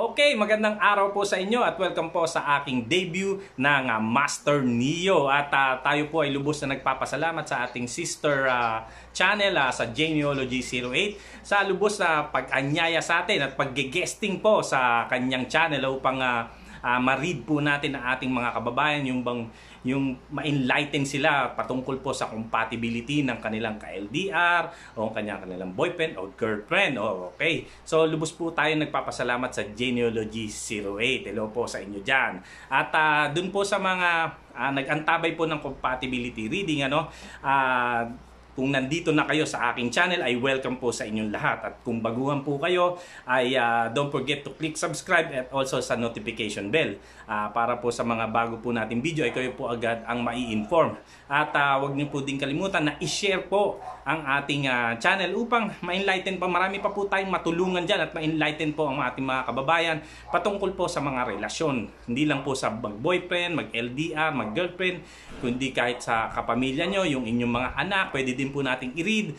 Okay, magandang araw po sa inyo at welcome po sa aking debut ng Master Neo. At tayo po ay lubos na nagpapasalamat sa ating sister channel sa Genealogy 08 sa lubos na pag-anyaya sa atin at pag-guesting po sa kanyang channel upang ma-read po natin ang ating mga kababayan yung ma-enlighten sila patungkol po sa compatibility ng kanilang ka-LDR o kanilang boyfriend o girlfriend. Okay. So lubos po tayo nagpapasalamat sa Genealogy 08. Hello po sa inyo dyan. At dun po sa mga nag-antabay po ng compatibility reading, kung nandito na kayo sa aking channel ay welcome po sa inyong lahat. At kung baguhan po kayo ay don't forget to click subscribe at also sa notification bell para po sa mga bago po nating video ay kayo po agad ang mai-inform. At huwag niyo po din kalimutan na i-share po ang ating channel upang ma-enlighten pa. Marami pa po tayong matulungan dyan at ma-enlighten po ang ating mga kababayan patungkol po sa mga relasyon. Hindi lang po sa mag-boyfriend, mag-LDR, mag-girlfriend, kundi kahit sa kapamilya nyo, yung inyong mga anak, pwede din po nating i-read.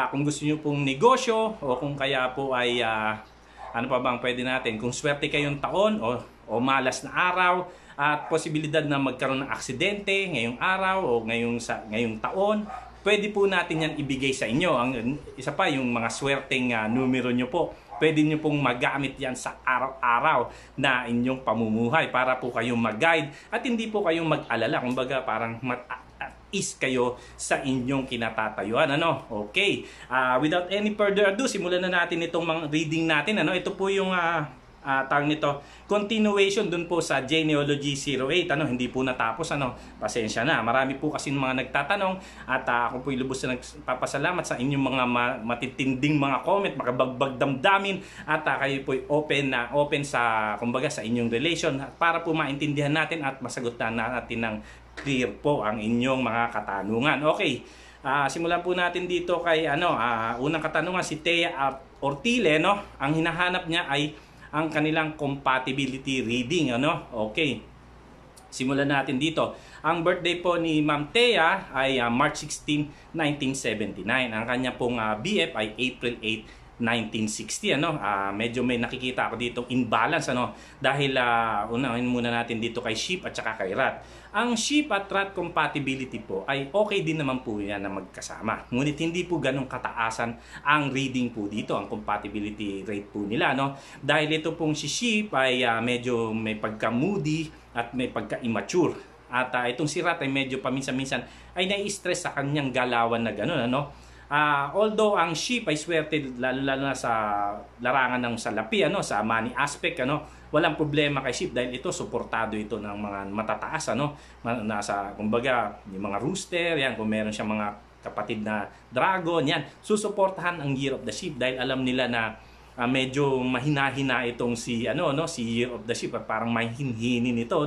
Kung gusto nyo pong negosyo o kung kaya po ay ano pa bang pwede natin, kung swerte kayong taon o malas na araw at posibilidad na magkaroon ng aksidente ngayong araw o ngayong taon, pwede po natin yan ibigay sa inyo. Ang isa pa, yung mga swerteng numero nyo po, pwede nyo pong magamit yan sa araw-araw na inyong pamumuhay para po kayong mag-guide at hindi po kayong mag-alala. Kumbaga parang is kayo sa inyong kinatatayuan. Okay. Without any further ado, simulan na natin itong mga reading natin. Ito po yung tawag nito, continuation dun po sa Genealogy 08. Hindi po natapos. Pasensya na. Marami po kasi mga nagtatanong at ako po lubos na nagpapasalamat sa inyong mga matitinding mga comment, makabagbag damdamin at kayo po open sa kumbaga sa inyong relation para po maintindihan natin at masagutan natin ng clear po ang inyong mga katanungan. Okay. Simulan po natin dito kay unang katanungan si Thea Ortile, Ang hinahanap niya ay ang kanilang compatibility reading, Okay. Simulan natin dito. Ang birthday po ni Ma'am Thea ay March 16, 1979. Ang kanya pong BF ay April 8, 1960. Medyo may nakikita ako dito imbalance, dahil unahin muna natin dito kay Sheep at saka kay Rat. Ang Sheep at Rat compatibility po ay okay din naman po yan na magkasama. Ngunit hindi po ganong kataasan ang reading po dito, ang compatibility rate po nila, Dahil ito pong si Sheep ay medyo may pagka-moody at may pagka-immature. At itong si Rat ay medyo paminsan-minsan ay nai-stress sa kanyang galawan na gano'n, although ang Sheep ay swerte lalo na sa larangan ng salapi, sa money aspect, walang problema kay Sheep dahil ito suportado ito ng mga matataas, nasa kumbaga yung mga rooster, yan, kung meron siyang mga kapatid na dragon, yan, susuportahan ang Year of the Sheep dahil alam nila na medyo mahina-hina itong si Year of the Sheep at parang mahinhinin ito,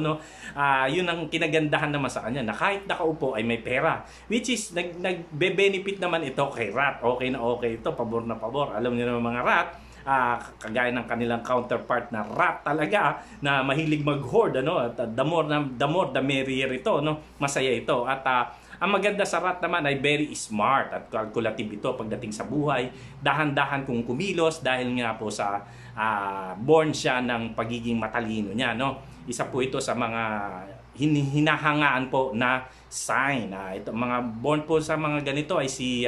yun ang kinagandahan naman sa kanya na kahit nakaupo ay may pera, which is nagbe-benefit naman ito kay Rat. Okay na okay ito, pabor na pabor. Alam niyo naman mga Rat, kagaya ng kanilang counterpart na Rat talaga na mahilig mag-hoard, at the more the merrier ito, masaya ito. At ang maganda sa Rat naman ay very smart at calculative ito pagdating sa buhay. Dahan-dahan kung kumilos dahil nga po sa born siya ng pagiging matalino niya, Isa po ito sa mga hinahangaan po na sign. Ito mga born po sa mga ganito ay si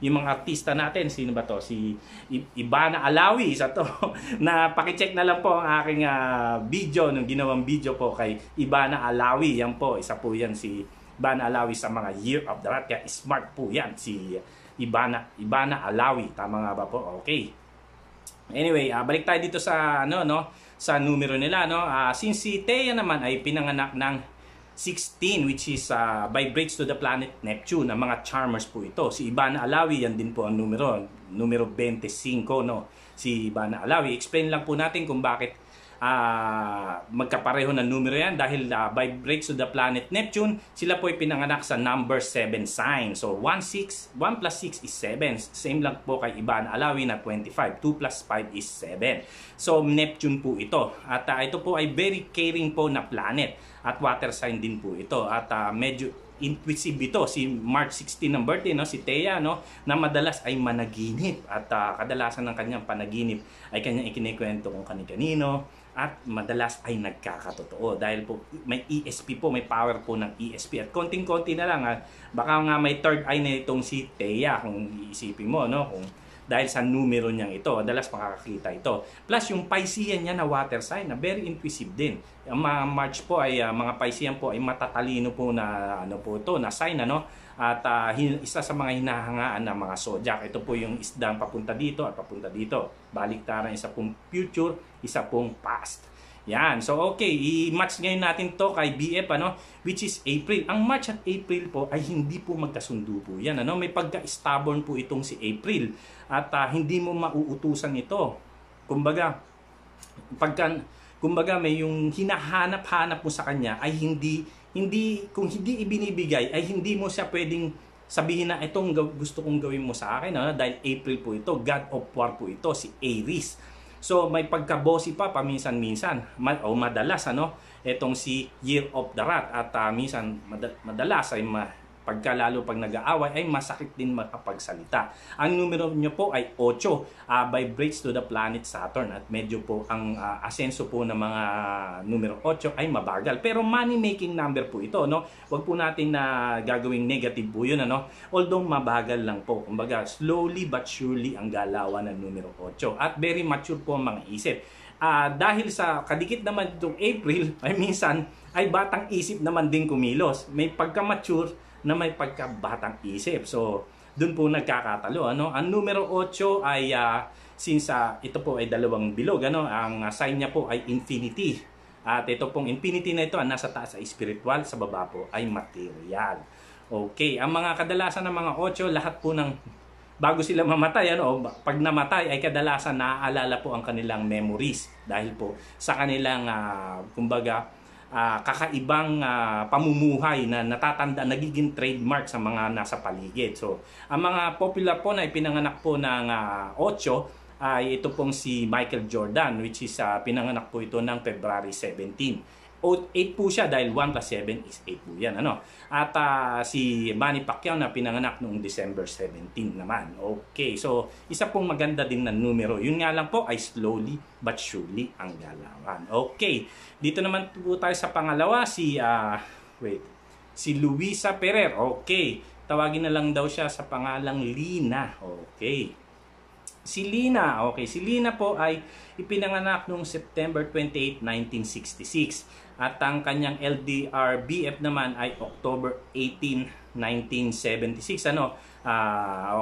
yung mga artista natin, sino ba to? Si Ivana Alawi, isa to. Na pakicheck na lang po ang aking video, nung ginawang video po kay Ivana Alawi. Yan po, isa po yan si Ivana Alawi sa mga Year of the Rat. Kaya smart po yan, si Ivana Alawi. Tama nga ba po? Okay. Anyway, balik tayo dito sa sa numero nila, since si Thea naman ay pinanganak ng 16, which is vibrates to the planet Neptune, ang mga charmers po ito. Si Ivana Alawi, yan din po ang numero 25, si Ivana Alawi. Explain lang po natin kung bakit magkapareho ng numero yan dahil vibrates to the planet Neptune. Sila po ay pinanganak sa number 7 sign. So 1 plus 6 is 7. Same lang po kay Ivana Alawi na 25. 2 plus 5 is 7. So Neptune po ito. At ito po ay very caring po na planet. At water sign din po ito. At medyo intuitive ito, si March 16 ng birthday, no, si Thea, no, na madalas ay managinip at kadalasan ng kanyang panaginip ay kanyang ikinikwento kung kani-kanino at madalas ay nagkakatotoo dahil po may ESP po, may power po ng ESP at konting-konti na lang baka nga may third eye na itong si Thea kung iisipin mo, no, kung dahil sa numero niyang ito, madalas makakakita ito. Plus yung Piscean niya na water sign na very intuitive din. Ang mga March po ay mga Piscean po ay matatalino po na ano po ito, na sign ano. At isa sa mga hinahangaan ng mga zodiac. Ito po yung isdang papunta dito at papunta dito. Baliktaran, isa pong future, isa pong past. Yan. So okay, i-match ngayon natin to kay BF ano, which is April. Ang March at April po ay hindi po magkasundo po. Yan ano, may pagka-stubborn po itong si April at hindi mo mauutusan ito. Kumbaga may yung hinahanap-hanap mo sa kanya ay kung hindi ibinibigay ay hindi mo siya pwedeng sabihin na itong gusto kong gawin mo sa akin ano, dahil April po ito, God of War po ito, si Aries. So may pagka-bossy pa paminsan-minsan o madalas ano, etong si Year of the Rat at minsan madalas ay pagkalalo pag nag-aaway ay masakit din makapagsalita. Ang numero nyo po ay 8, vibrates to the planet Saturn at medyo po ang asenso po ng mga numero 8 ay mabagal. Pero money making number po ito, no? Huwag po natin na gagawing negative po yun, ano? Although mabagal lang po. Kumbaga slowly but surely ang galawan ng numero 8 at very mature po ang mga isip. Dahil sa kadikit naman itong April ay minsan ay batang isip naman din kumilos. May pagka-mature na may pagkabatang isip. So, dun po nagkakatalo. Ano? Ang numero 8 ay, since ito po ay dalawang bilog, ano? Ang sign niya po ay infinity. At ito pong infinity na ito, nasa taas ay spiritual, sa baba po ay material. Okay, ang mga kadalasan ng mga 8, lahat po ng, bago sila mamatay, ano? Pag namatay ay kadalasan naaalala po ang kanilang memories. Dahil po sa kanilang, kumbaga, kakaibang pamumuhay na natatanda, nagiging trademark sa mga nasa paligid. So, ang mga popular po na ipinanganak po ng 8 ay ito pong si Michael Jordan, which is pinanganak po ito ng February 17. 8 po siya dahil 1 plus 7 is 8 po yan. Ano? At si Manny Pacquiao na pinanganak noong December 17 naman. Okay, so isa pong maganda din na numero. Yun nga lang po ay slowly but surely ang galawan. Okay, dito naman po tayo sa pangalawa, si Luisa Ferrer. Okay, tawagin na lang daw siya sa pangalang Lina. Okay. Si Lina po ay ipinanganak noong September 28, 1966. At ang kanyang LDR-BF naman ay October 18, 1976. Ano?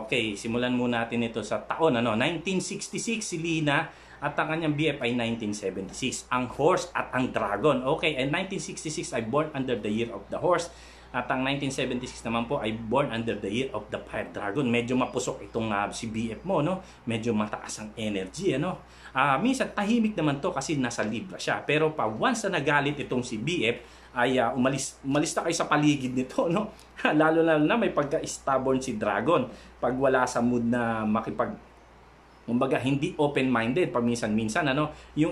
Okay, simulan muna natin ito sa taon. Ano? 1966 si Lina at ang kanyang BF ay 1976. Ang horse at ang dragon. Okay, and 1966 ay born under the year of the horse. At ang 1976 naman po ay born under the year of the Fire Dragon. Medyo mapusok itong si BF mo, no? Medyo mataas ang energy, ano? Minsan tahimik naman to kasi nasa Libra siya. Pero once na nagalit itong si BF, ay umalis na kayo sa paligid nito, no? Lalo na may pagka-stubborn si Dragon. Pag wala sa mood na kumbaga hindi open-minded paminsan-minsan, ano, yung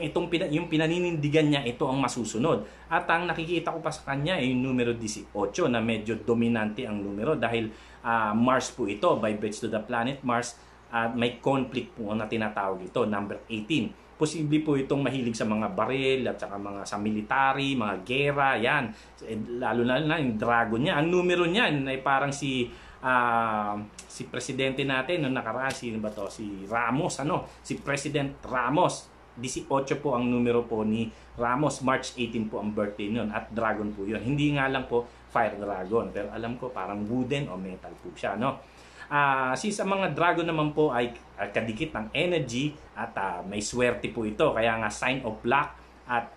pinaninindigan niya, ito ang masusunod. At ang nakikita ko pa sa kanya ay yung numero 18 na medyo dominante ang numero dahil Mars po ito, vibrates to the planet Mars, at may conflict po na tinatawag ito, number 18. Posible po itong mahilig sa mga baril at saka sa military, mga gera, yan. Lalo na yung dragon niya. Ang numero niyan ay parang si presidente natin noong nakaraan, sino ba to? Si Ramos, ano? Si President Ramos. 18 po ang numero po ni Ramos. March 18 po ang birthday nun. At dragon po yun. Hindi nga lang po fire dragon. Pero alam ko parang wooden o metal po siya, no? Since ang mga dragon naman po ay kadikit ng energy at may swerte po ito. Kaya nga sign of luck at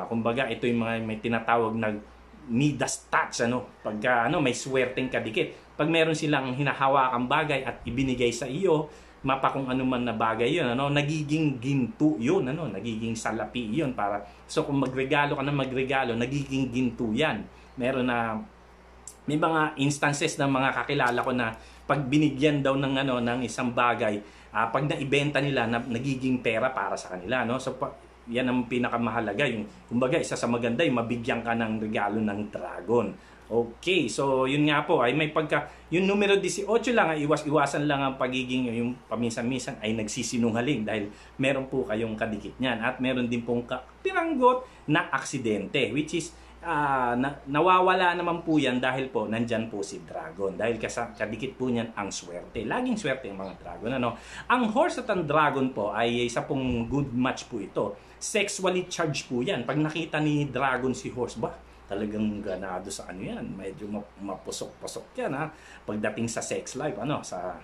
kumbaga ito yung mga may tinatawag na Midas touch, ano, pagka may swerteng kadikit. Pag meron silang hinahawakang bagay at ibinigay sa iyo, mapa kung ano man na bagay yun, ano, nagiging ginto yun, ano, nagiging salapi yun para, so kung magregalo ka na magregalo, nagiging ginto yan. May mga instances ng mga kakilala ko na pag binigyan daw ng isang bagay, pag naibenta nila, nagiging pera para sa kanila, no? So yan ang pinakamahalaga. Yung, kumbaga, isa sa maganda, yung mabigyan ka ng regalo ng dragon. Okay, so yun nga po, ay may pagka, yung numero 18 lang, ay iwasan lang ang pagiging, yung paminsan-minsan ay nagsisinungaling dahil meron po kayong kadikit niyan. At meron din pong piranggot na aksidente, which is, nawawala naman po yan dahil po nandyan po si dragon. Dahil kadikit po niyan ang swerte. Laging swerte ang mga dragon. Ano? Ang horse at ang dragon po ay isa pong good match po ito. Sexually charged po yan. Pag nakita ni dragon si horse, ba? Talagang ganado sa ano yan. Medyo mapusok-pusok yan, ha. Pagdating sa sex life, ano, sa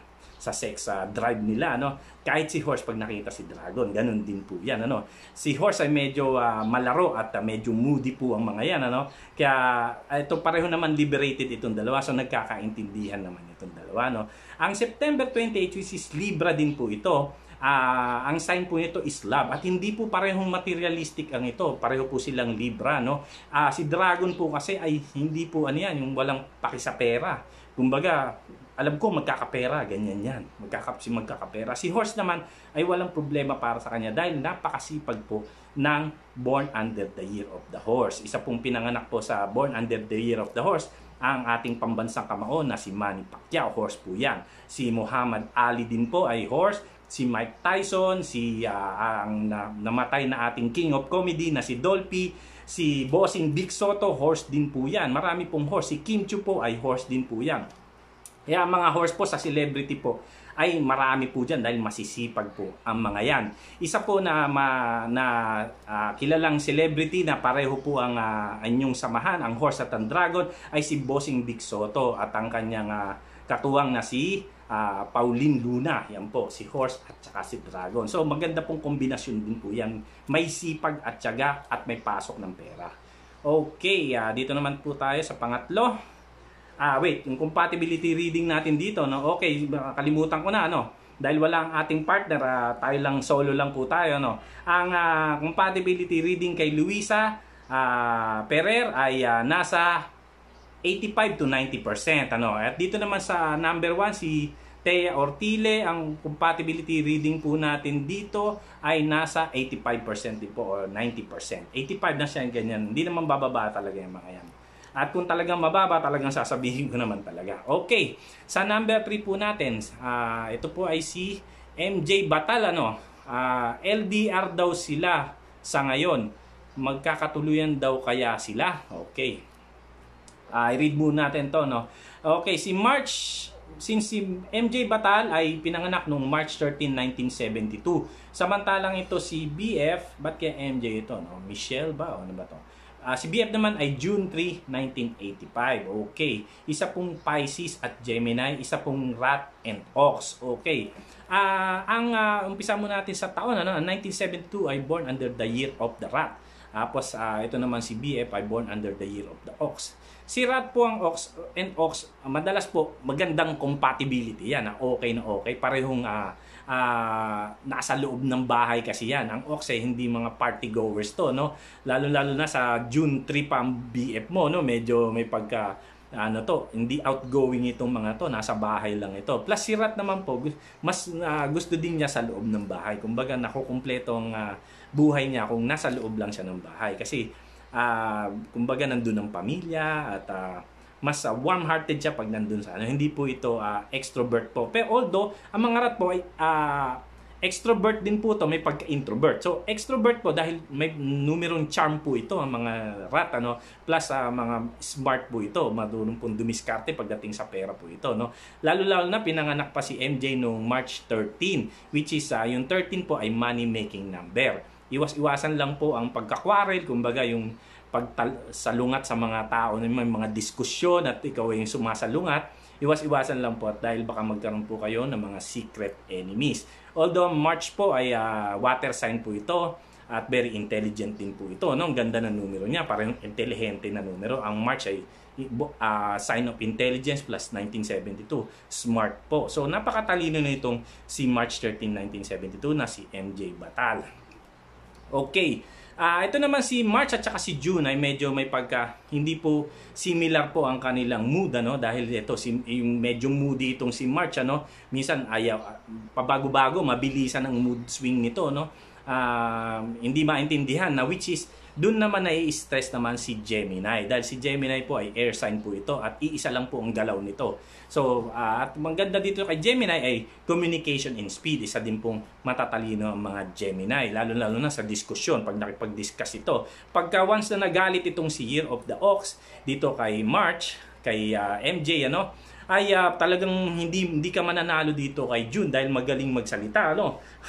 sex drive nila, ano. Kahit si horse pag nakita si dragon, ganun din po yan, ano. Si horse ay medyo malaro at medyo moody po ang mga yan, ano. Kaya ito pareho naman liberated itong dalawa, so nagkakaintindihan naman itong dalawa, no. Ang September 28, which is Libra din po ito. Ang sign po nito is love at hindi po parehong materialistic ang ito, pareho po silang Libra, no. Si dragon po kasi ay hindi po ano yan, yung walang paki sa pera. Kumbaga, alam ko magkakapera, ganyan yan, magkakapera. Si horse naman ay walang problema para sa kanya dahil napakasipag po ng born under the year of the horse. Isa pong pinanganak po sa born under the year of the horse ang ating pambansang kamao na si Manny Pacquiao, horse po yan. Si Muhammad Ali din po ay horse. Si Mike Tyson, ang namatay na ating King of Comedy na si Dolphy, si Bossing Big Soto, horse din po yan. Marami pong horse. Si Kim Chiu po ay horse din po yan. Kaya mga horse po sa celebrity po ay marami po dyan dahil masisipag po ang mga yan. Isa po na kilalang celebrity na pareho po ang inyong samahan, ang horse at ang dragon, ay si Bossing Big Soto at ang kanyang katuwang na si Pauline Luna. Yan po, si horse at saka si dragon. So maganda pong kombinasyon din po yan. May sipag at tiyaga at may pasok ng pera. Okay, dito naman po tayo sa pangatlo. Wait, yung compatibility reading natin dito, no? Okay, kalimutan ko na, no? Dahil wala ang ating partner, tayo lang, solo lang po tayo, no? Ang compatibility reading kay Luisa Ferrer ay nasa 85 to 90%, ano? At dito naman sa number 1, si Thea Ortile, ang compatibility reading po natin dito ay nasa 85% din po or 90%. 85 na siya, ganyan. Hindi naman bababa talaga yung mga yan. At kung talagang mababa, talagang sasabihin ko naman talaga. Okay, sa number 3 po natin, ito po ay si MJ Batal, ano? LDR daw sila sa ngayon. Magkakatuluyan daw kaya sila? Okay. I-read muna natin to, no? Okay, si MJ Batal ay pinanganak noong March 13, 1972. Samantalang ito si BF, ba't kaya MJ ito, no? Michelle ba? O ano ba to? Si BF naman ay June 3, 1985. Okay. Isa pong Pisces at Gemini, isa pong Rat and Ox. Okay. Umpisa mo natin sa taon, ano? 1972 ay born under the year of the Rat. Tapos ito naman si BF ay born under the year of the Ox. Si Rat po ang Ox and Ox, madalas po magandang compatibility yan, okay na okay. Parehong nasa loob ng bahay kasi yan. Ang Ox ay hindi mga party goers to, no? Lalo-lalo na sa June 3 pa ang BF mo, no? Medyo may pagka hindi outgoing itong mga to, nasa bahay lang ito. Plus si Rat naman po, mas gusto din niya sa loob ng bahay. Kumbaga nakukumpleto ang buhay niya kung nasa loob lang siya ng bahay. Kasi kumbaga nandun ang pamilya at mas warm-hearted siya pag nandun sa ano. Hindi po ito extrovert po. Pero although, ang mga Rat po ay extrovert din po to, may pagka-introvert. So, extrovert po dahil may numerong charm po ito, ang mga Rat, ano, plus mga smart po ito. Marunong pong dumiskarte pagdating sa pera po ito, no. Lalo-lalo na pinanganak pa si MJ noong March 13, which is yung 13 po ay money-making number. Iwas-iwasan lang po ang pagkakwarel, kumbaga yung pagsalungat sa mga tao, may mga diskusyon at ikaw ay yung sumasalungat. Iwas-iwasan lang po at dahil baka magkaroon po kayo ng mga secret enemies. Although March po ay water sign po ito at very intelligent din po ito, no? Ang ganda ng numero niya, parang intelihente na numero. Ang March ay sign of intelligence plus 1972, smart po. So napakatalino na itong si March 13, 1972 na si MJ Batal. Okay. Ito naman si March at saka si June ay medyo may hindi po similar po ang kanilang mood, ano, dahil ito yung medyo moody itong si March, ano, minsan ayaw pabago-bago, mabilisan ang mood swing nito, no. hindi maintindihan, na which is doon naman nai-stress naman si Gemini, dahil si Gemini po ay air sign po ito at iisa lang po ang galaw nito. So at maganda dito kay Gemini ay communication and speed. Isa din pong matatalino ang mga Gemini, lalo na sa diskusyon pag nakipag-discuss ito. Pagka once na nagalit itong si Year of the Ox dito kay March, kay MJ, ay talagang hindi ka mananalo dito kay June dahil magaling magsalita,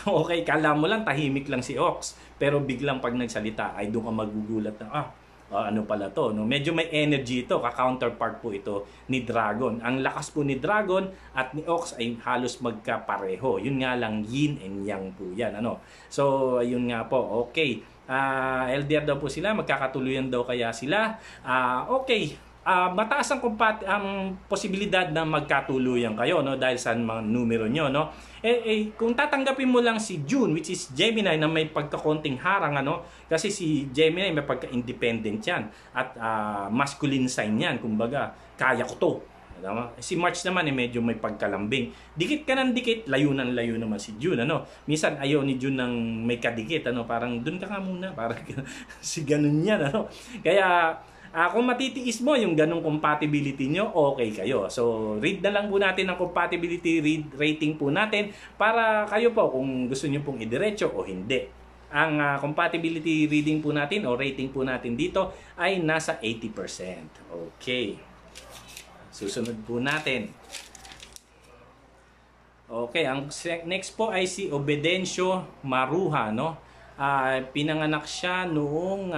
Okay, kala mo lang tahimik lang si Ox, pero biglang pag nagsalita ay doon ka magugulat na ano pala to, Medyo may energy ito, ka-counterpart po ito ni Dragon. Ang lakas po ni Dragon at ni Ox ay halos magkapareho. Yun nga lang, yin and yang po yan, So yun nga po, okay. LDR daw po sila, magkakatuluyan daw kaya sila. Okay. Mataas ang posibilidad na magkatuluyan kayo, dahil sa mga numero nyo, kung tatanggapin mo lang si June, which is Gemini, na may pagkakonting harang, kasi si Gemini may pagka-independent yan at masculine sign yan, kumbaga kaya ko to. Si March naman medyo may pagkalambing. Dikit ka ng dikit, layo naman si June, Minsan ayaw ni June ng may kadikit, parang dun ka nga muna, parang si ganun yan, Kaya kung matitiis mo yung ganong compatibility nyo, okay kayo. So, read na lang po natin ang compatibility rating po natin para kayo po kung gusto nyo pong idiretso o hindi. Ang compatibility reading po natin o rating po natin dito ay nasa 80%. Okay. Susunod po natin. Okay, ang next po ay si Obedencio Maruha, pinanganak siya noong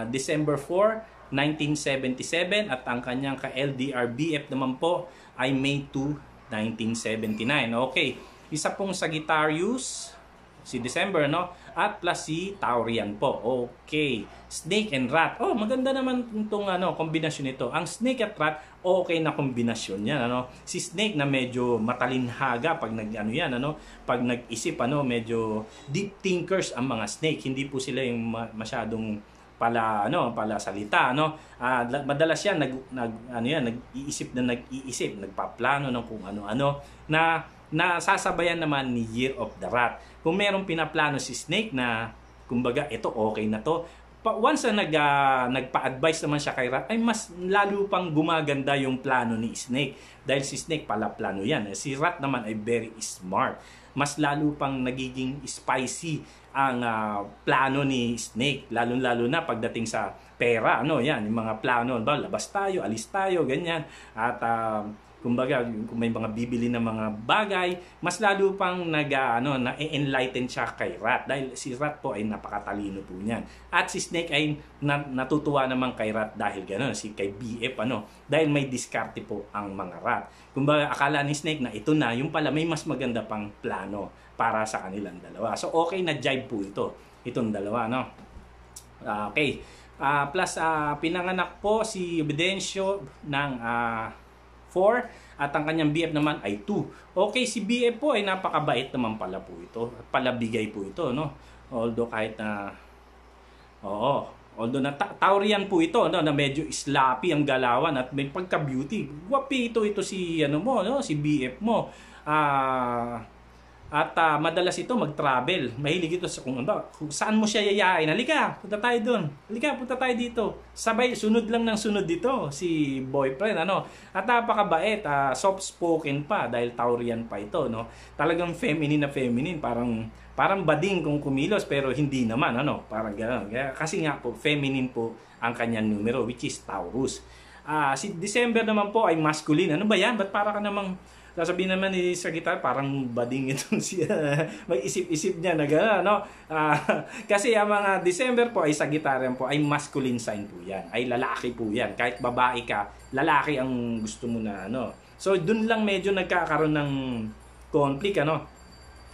December 4, 1977 at ang kanyang ka-LDR BF naman po ay May 2, 1979. Okay, isa pong Sagittarius si December, at plus si Taurian po. Okay, Snake and Rat. Maganda naman itong kombinasyon nito. Ang Snake at Rat, okay na kombinasyon yan, Si Snake na medyo matalinhaga pag pag nag-isip, medyo deep thinkers ang mga Snake. Hindi po sila yung masyadong pala salita, madalas yan nag-iisip, nagpaplano ng kung ano-ano na nasasabayan naman ni Year of the Rat. Kung merong pinaplano si Snake na kumbaga ito okay na to, once na nagpa-advise naman siya kay Rat, ay mas lalo pang gumaganda yung plano ni Snake dahil si Snake pala plano yan. Si Rat naman ay very smart, mas lalo pang nagiging spicy ang plano ni Snake, lalo na pagdating sa pera, yan, yung mga plano, labas tayo, alis tayo, ganyan, at kumbaga, kung may mga bibili na mga bagay, mas lalo pang na-enlighten siya kay Rat, dahil si Rat po ay napakatalino po niyan. At si Snake ay natutuwa naman kay Rat dahil gano'n, kay BF, dahil may diskarte po ang mga Rat. Kumbaga, akala ni Snake na ito na, yung pala may mas maganda pang plano para sa kanilang dalawa. So, okay na jive po itong dalawa, Okay. Plus, pinanganak po si Obedencio ng 4 at ang kanyang BF naman ay 2. Okay, si BF po ay napakabait naman pala po ito. Palabigay po ito, Although kahit na although na Taurian po ito, na medyo sloppy ang galawan at may pagka-beauty. Guwapi ito si si BF mo. At madalas ito mag-travel. Mahilig ito sa kung saan mo siya yayain. Halika, punta tayo doon. Halika, punta tayo dito. Sabay, sunod lang ng sunod dito si boyfriend, At napakabait, soft-spoken pa dahil Taurian pa ito, Talagang feminine na feminine, parang bading kung kumilos pero hindi naman, Parang gano'n. Kasi nga po, feminine po ang kanyang numero, which is Taurus. Si December naman po ay masculine. Ano ba yan? Ba't para ka namang sasabihin naman ni Sagittarius, parang bading itong siya. May isip-isip niya na gano'n, kasi ang mga December po ay Sagittarian po, ay masculine sign po yan. Ay lalaki po yan. Kahit babae ka, lalaki ang gusto mo na, So, dun lang medyo nagkakaroon ng conflict,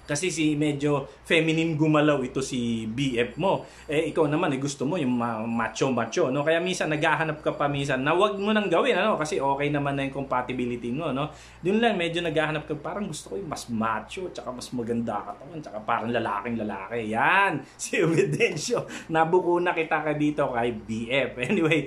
Kasi medyo feminine gumalaw ito si BF mo. Ikaw naman, gusto mo yung macho-macho, Kaya minsan naghahanap ka pa minsan na wag mo nang gawin, Kasi okay naman na yung compatibility mo, Doon lang medyo naghahanap ka, parang gusto ko yung mas macho, tsaka mas maganda katawan, tsaka parang lalaking lalaki. Yan, si Obedencio. Nabuko na kita ka dito kay BF. Anyway,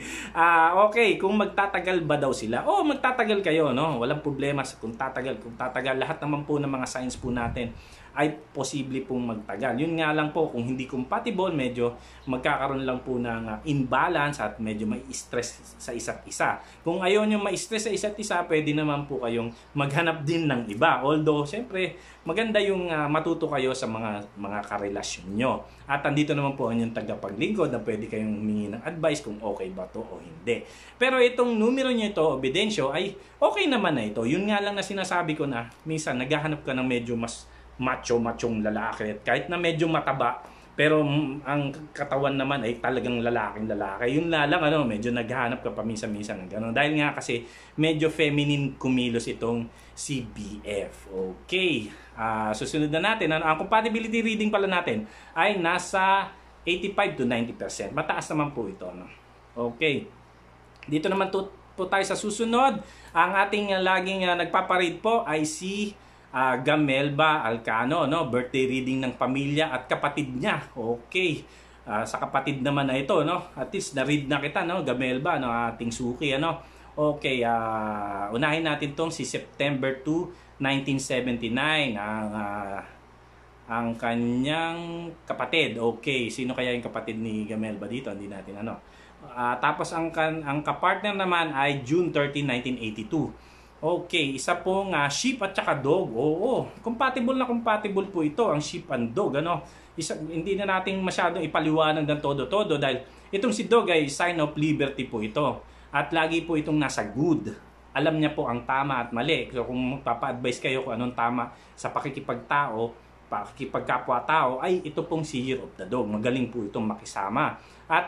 okay, kung magtatagal ba daw sila? Magtatagal kayo, Walang problema kung tatagal. Kung tatagal, lahat naman po ng mga signs po natin ay posible pong magtagal. Yun nga lang po, kung hindi compatible, medyo magkakaroon lang po ng imbalance at medyo may stress sa isa't isa. Kung ayaw nyo ma-stress sa isa't isa, pwede naman po kayong maghanap din ng iba. Although, syempre, maganda yung matuto kayo sa mga karelasyon nyo. At andito naman po ang inyong tagapaglingkod na pwede kayong humingi ng advice kung okay ba to o hindi. Pero itong numero nyo ito, Obidensyo, ay okay naman na ito. Yun nga lang na sinasabi ko na minsan naghahanap ka ng medyo mas macho-machong lalaki. Kahit na medyo mataba, pero ang katawan naman ay talagang lalaking lalaki. Yun na lang, medyo naghahanap ka pa minsan-minsan ng gano'n. Dahil nga kasi medyo feminine kumilos itong si BF. Okay. Susunod na natin. Ang compatibility reading pala natin ay nasa 85 to 90%. Mataas naman po ito. Okay. Dito naman po tayo sa susunod. Ang ating laging nagpaparade po ay si Gamelba Alcano, birthday reading ng pamilya at kapatid niya. Okay. Sa kapatid naman na ito, at least na-read na kita, Gamelba, ating suki, Okay, unahin natin tong si September 2, 1979, ang kanyang kapatid. Okay, sino kaya yung kapatid ni Gamelba dito? Hindi natin tapos ang kapartner naman ay June 13, 1982. Okay, isa pong sheep at saka dog. Oo, compatible na compatible po ito, ang sheep and dog. Hindi na natin masyadong ipaliwanag ng todo-todo dahil itong si dog ay sign of liberty po ito. At lagi po itong nasa good. Alam niya po ang tama at mali. So kung magpapa-advise kayo kung anong tama sa pakikipagtao, pakikipagkapwa-tao, ay ito pong si Year of the Dog. Magaling po itong makisama. At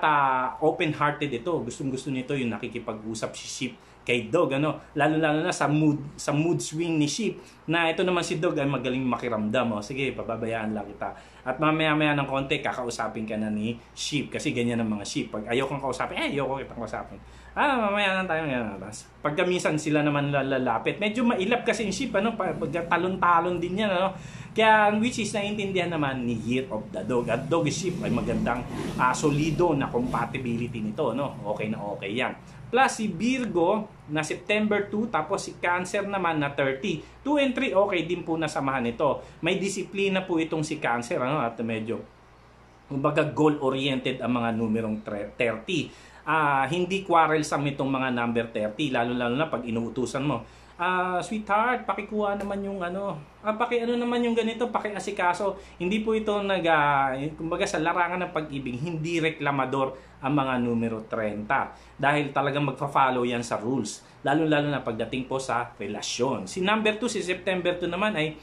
open-hearted ito. Gustong-gusto nito yung nakikipag-usap si Sheep kay Dog. Lalo-lalo na sa mood swing ni Sheep. Na ito naman si Dog ay magaling makiramdam. Sige, pababayaan lang kita. At mamaya-maya ng konti, kakausapin ka na ni Sheep. Kasi ganyan ang mga Sheep. Pag ayaw kang kausapin, ayaw ko kitang kausapin. Mamaya lang tayo ngayon. Pagka minsan sila naman lalapit, medyo mailap kasi yung Sheep. Pagka talon-talon din yan. Kaya which is naiintindihan naman ni Year of the Dog. At Dog Sheep ay magandang solido na compatibility nito. Okay na okay yan. Plus si Virgo na September 2, tapos si Cancer naman na 30. 2 and 3 okay din po nasamahan nito. May disiplina po itong si Cancer, at medyo kumbaga goal-oriented ang mga numerong 30. Hindi quarrelsome itong mga number 30, lalo-lalo na pag inuutusan mo. Sweetheart, pakikuha naman yung naman yung ganito, pakiasikaso. Hindi po ito kumbaga sa larangan ng pag-ibig, hindi reklamador ang mga numero 30. Dahil talagang magfa-follow yan sa rules. Lalo-lalo na pagdating po sa relasyon. Si number 2, si September 2 naman ay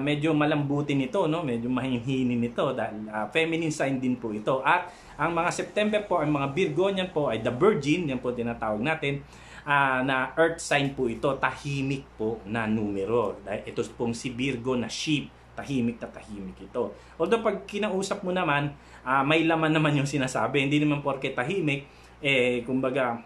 medyo malambutin ito, medyo mahinhinin ito dahil feminine sign din po ito. At ang mga September po, ang mga Virgo niyan po ay the Virgin, yan po tinatawag natin. Na earth sign po ito, tahimik po na numero. Dahil ito pong si Virgo na sheep, tahimik na tahimik ito. Although pag kinausap mo naman, may laman naman yung sinasabi. Hindi naman porke tahimik, kumbaga,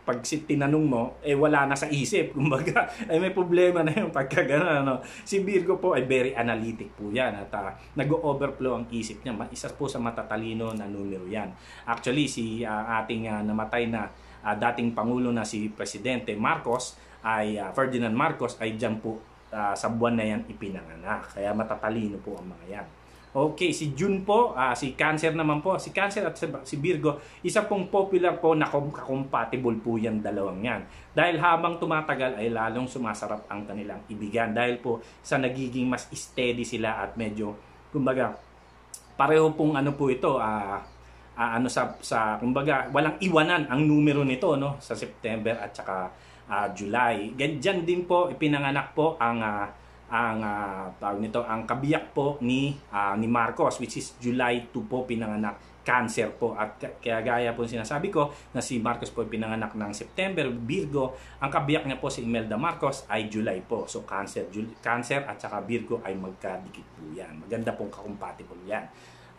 pag tinanong mo, wala na sa isip. Kumbaga, may problema na yung pagka gano'n. Si Virgo po ay very analytic po yan. At nag-overflow ang isip niya. Isa po sa matatalino na numero yan. Actually, si ating namatay na dating Pangulo na si Presidente Marcos Ferdinand Marcos ay dyan po sa buwan na yan ipinanganak. Kaya matatalino po ang mga yan. Okay, si June po, si Cancer naman po. Si Cancer at si Virgo, isa pong popular po na compatible po yan dalawang yan. Dahil habang tumatagal ay lalong sumasarap ang kanilang ibigan. Dahil po sa nagiging mas steady sila at medyo, kumbaga, pareho pong po ito, kumbaga walang iwanan ang numero nito sa September at saka July. Diyan din po ipinanganak po ang ang kabiyak po ni Marcos, which is July 2 po pinanganak, Cancer po. At kaya gaya po sinasabi ko na si Marcos po pinanganak ng September, Virgo, ang kabiyak niya po si Imelda Marcos ay July po. So Cancer at saka Virgo ay magkadikit po yan. Maganda pong ka-compatible yan.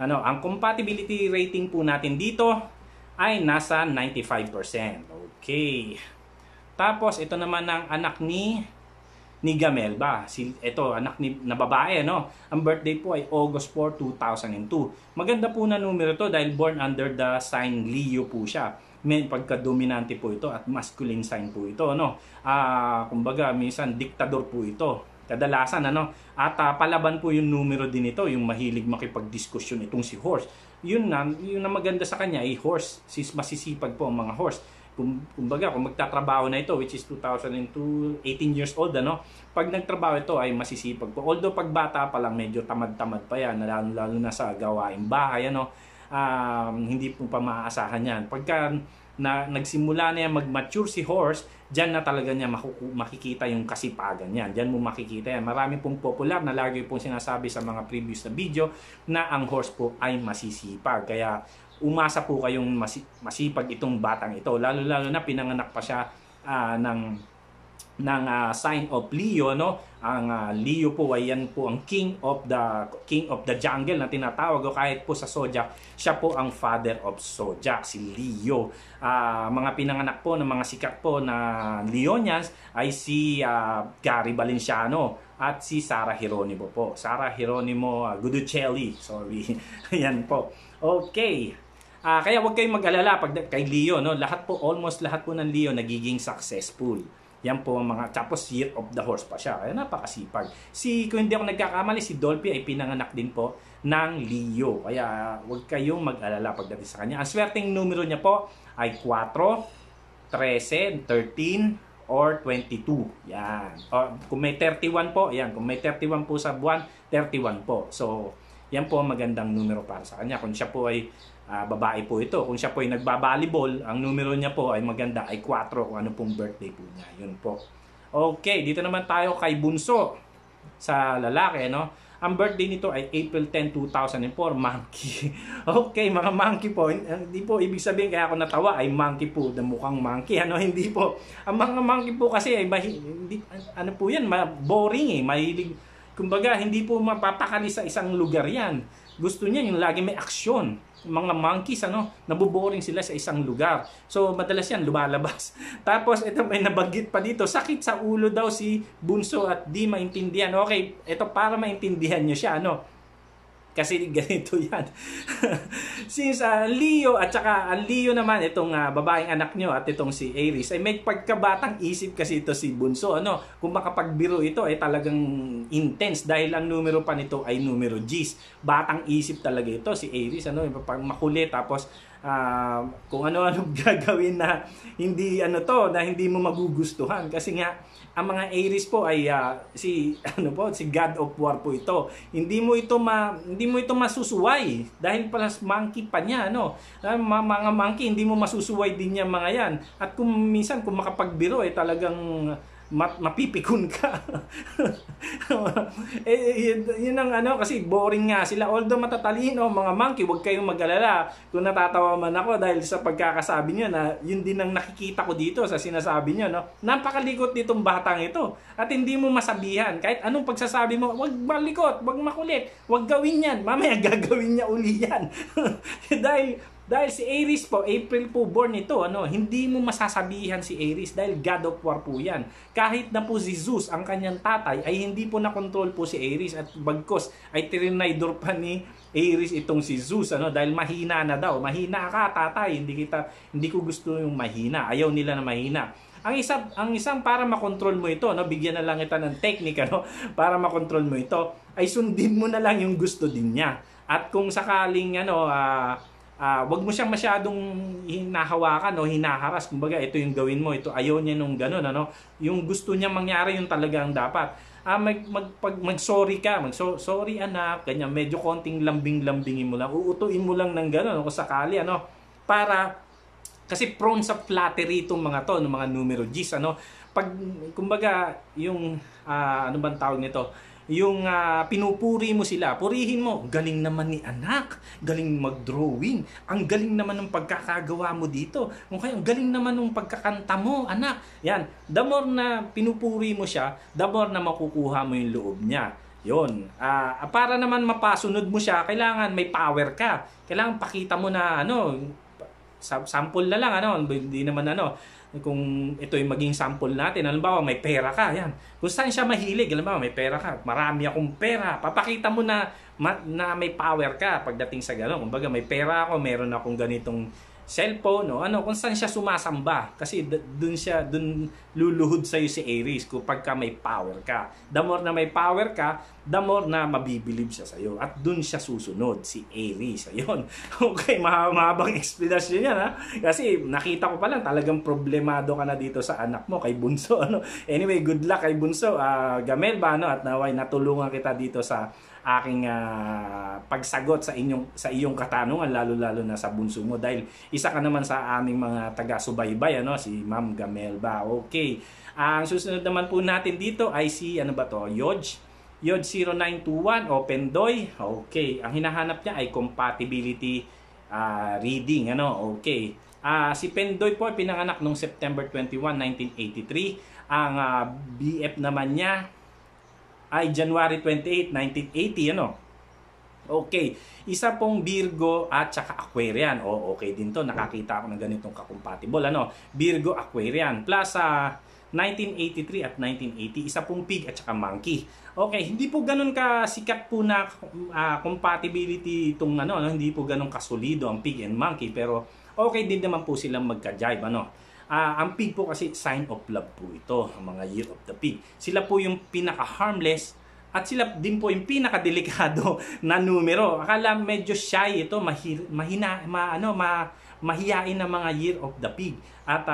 Ang compatibility rating po natin dito ay nasa 95%. Okay. Tapos ito naman ang anak ni Gamelba. Ito anak na babae, Ang birthday po ay August 4, 2002. Maganda po na numero to dahil born under the sign Leo po siya. May pagka-dominante po ito at masculine sign po ito, Kumbaga minsan diktador po ito. kadalasan ano. At palaban po yung numero din ito, yung mahilig makipagdiskusyon itong si horse. Yun na maganda sa kanya ay horse, masisipag po ang mga horse. Kumbaga, kung magtatrabaho na ito, which is 2002, 18 years old, ano, pag nagtrabaho ito ay masisipag po. Although pag bata pa lang, medyo tamad-tamad pa yan, lalo na sa gawaing bahay, ano, hindi po pa maaasahan yan. Pagka nagsimula na yan mag-mature si horse, dyan na talaga niya makikita yung kasipagan yan. Dyan mo makikita yan. Marami pong popular na lagi pong sinasabi sa mga previous na video na ang horse po ay masisipag. Kaya umasa po kayong masipag itong batang ito. Lalo-lalo na pinanganak pa siya ng sign of Leo, no? Ang Leo po ay yan po ang king of the jungle na tinatawag, o kahit po sa zodiac, siya po ang father of zodiac, si Leo. Mga pinanganak po ng mga sikat po na Leonians ay si Gary Valenciano at si Sarah Geronimo po. Sarah Geronimo Guiducelli, sorry. Yan po. Okay. Kaya huwag kayong mag-alala pag kay Leo, no? Almost lahat po ng Leo nagiging successful. Yan po ang mga, tapos year of the horse pa siya. Kaya napakasipag. Kung hindi ako nagkakamali, si Dolphy ay pinanganak din po ng Leo. Kaya huwag kayong mag-alala pagdating sa kanya. Ang swerteng numero niya po ay 4, 13, 13, or 22. Yan. O, kung may 31 po, yan. Kung may 31 po sa buwan, 31 po. So, yan po ang magandang numero para sa kanya. Kung siya po ay babae po ito. Kung siya po ay nagbabalibol, ang numero niya po ay maganda ay 4 kung ano pong birthday po niya. Yun po. Okay, dito naman tayo kay Bunso sa lalaki, no? Ang birthday nito ay April 10, 2004, monkey. Okay, mga monkey po. Hindi po ibig sabihin kaya ako natawa ay monkey po, na mukhang monkey. Ano, hindi po. Ang mga monkey po kasi ay ano po yan, boring eh. Mahilig, kumbaga, hindi po mapapakali sa isang lugar yan. Gusto niya yung lagi may aksyon. Mga monkeys, ano, nabuboring sila sa isang lugar. So, madalas yan, lumalabas. Tapos, ito may nabanggit pa dito, sakit sa ulo daw si Bunso at di maintindihan. Okay, ito para maintindihan nyo siya, ano. Kasi ganito yan. Since Leo at saka Leo naman, itong babaeng anak nyo at itong si Aries, ay may pagkabatang isip kasi ito si Bunso. Ano? Kung makapagbiro ito ay talagang intense dahil ang numero pa nito ay numero G's. Batang isip talaga ito si Aries. Ano? Makulit tapos kung ano-ano gagawin na hindi na hindi mo magugustuhan kasi nga ang mga Aries po ay si God of War po ito. Hindi mo ito masusuway dahil pala monkey pa niya, ano. Mga monkey hindi mo masusuway din yan mga yan. At kung minsan kung makapagbiro ay talagang mapipikon ka. Yun ang kasi boring nga sila. Although matatalino, mga monkey, huwag kayong mag-alala kung natatawa man ako dahil sa pagkakasabi nyo na yun din ang nakikita ko dito sa sinasabi nyo, no? Napakalikot nitong batang ito. At hindi mo masabihan. Kahit anong pagsasabi mo, huwag malikot, huwag makulit, huwag gawin yan. Mamaya gagawin niya uli yan. Dahil si Aries po, April po born ito, hindi mo masasabihan si Aries dahil God of War po yan. Kahit na po si Zeus, ang kanyang tatay, ay hindi po nakontrol po si Aries at bagkos ay trinidor pa ni Aries itong si Zeus, dahil mahina na daw. Mahina ka, tatay, hindi ko gusto yung mahina. Ayaw nila na mahina. Ang isang para makontrol mo ito, bigyan na lang kita ng technique, para makontrol mo ito, ay sundin mo na lang yung gusto din niya. At kung sakaling wag mo siyang masyadong hinahawakan o hinaharas. Kumbaga, ito yung gawin mo, ito ayaw niya nung gano'n, Yung gusto niya mangyari, yung talagang dapat. Mag-sorry ka, sorry anak, ganyan, medyo konting lambing-lambingin mo lang, uutuin mo lang ng gano'n, kung sakali, para, kasi prone sa flattery itong mga to, ng mga numero G's, kumbaga, yung, ano bang tawag nito, yung pinupuri mo sila, purihin mo, galing naman ni anak, galing mag-drawing, ang galing naman ng pagkakagawa mo dito, kung kaya, ang galing naman ng pagkakanta mo, anak. Yan, the more na pinupuri mo siya, the more na makukuha mo yung loob niya. Yun, para naman mapasunod mo siya, kailangan may power ka, kailangan pakita mo na, sample na lang, hindi naman kung ito yung maging sample natin, halimbawa may pera ka, yan. Kung saan siya mahilig, halimbawa may pera ka, marami akong pera, papakita mo na may power ka pagdating sa gano'n. Kumbaga may pera ako, meron akong ganitong cellphone, o ano, kung saan siya sumasamba. Kasi dun luluhod sa'yo si Aries kapag ka may power ka. The more na may power ka, the more na mabibilib siya sa'yo. At dun siya susunod, si Aries. Ayun. Okay, mahabang explanation yan, ha. Kasi nakita ko pa lang, talagang problemado ka na dito sa anak mo, kay Bunso. Ano? Anyway, good luck kay Bunso. Gamel ba, ano? At naway natulungan kita dito sa aking pagsagot sa iyong katanungan, lalo na sa bunso mo, dahil isa ka naman sa aming mga taga-subaybay, ano, si Ma'am Gamelba. Okay. Ang susunod naman po natin dito ay si, ano ba to, Yodge 0921 o Pendoy. Okay. Ang hinahanap niya ay compatibility reading, ano. Okay. Si Pendoy po ay pinanganak noong September 21, 1983. Ang BF naman niya ay January 28, 1980, ano? Okay. Isa pong Virgo at saka Aquarian. Okay din to. Nakakita ako ng ganitong kakompatible, ano? Virgo, Aquarian. Plus 1983 at 1980. Isa pong Pig at saka Monkey. Okay. Hindi po ganun kasikat po na compatibility itong ano, hindi po ganun kasolido ang Pig and Monkey. Pero okay din naman po silang magka-jive, ano? Ang pig po kasi sign of love po ito, ang mga year of the pig. Sila po yung pinaka-harmless at sila din po yung pinaka-delikado na numero. Akala medyo shy ito, mahiyain na mga year of the pig. At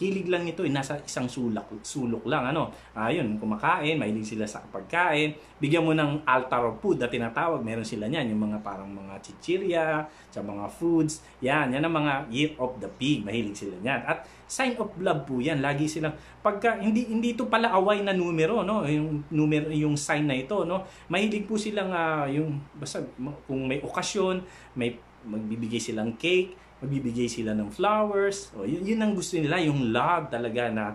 hilig lang ito, nasa isang sulok lang. Ano? Yun, kumakain, mahilig sila sa pagkain. Bigyan mo ng altar of food na tinatawag, meron sila niyan, yung mga parang mga chichirya, sa mga foods. Yan ang mga year of the pig, mahilig sila niyan. At sign of love po yan, lagi silang, pagka, hindi ito pala away na numero, no? Yung sign na ito, no? Mahilig po silang, basta kung may okasyon, magbibigay silang cake, magbibigay sila ng flowers. Yun ang gusto nila, yung love talaga na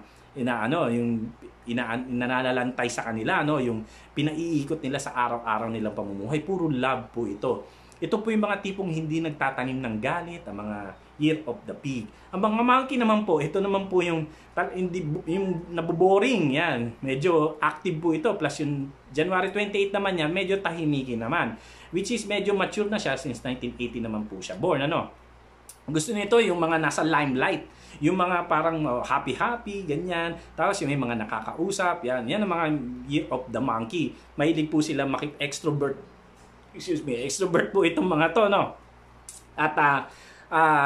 yung inanalantay sa kanila, no, yung pinaiikot nila sa araw-araw nilang pamumuhay. Puro love po ito. Ito po yung mga tipong hindi nagtatanim ng galit, ang mga year of the pig. Ang mga monkey naman po, ito naman po yung naboboring, yan. Medyo active po ito, plus yung January 28 naman yan, medyo tahimiki naman. Which is medyo mature na siya since 1980 naman po siya born, ano. Gusto nito yung mga nasa limelight, yung mga parang happy-happy, ganyan. Tapos yung may mga nakakausap, yan ang mga year of the monkey. Mahilig po sila extrovert po itong mga to, no? At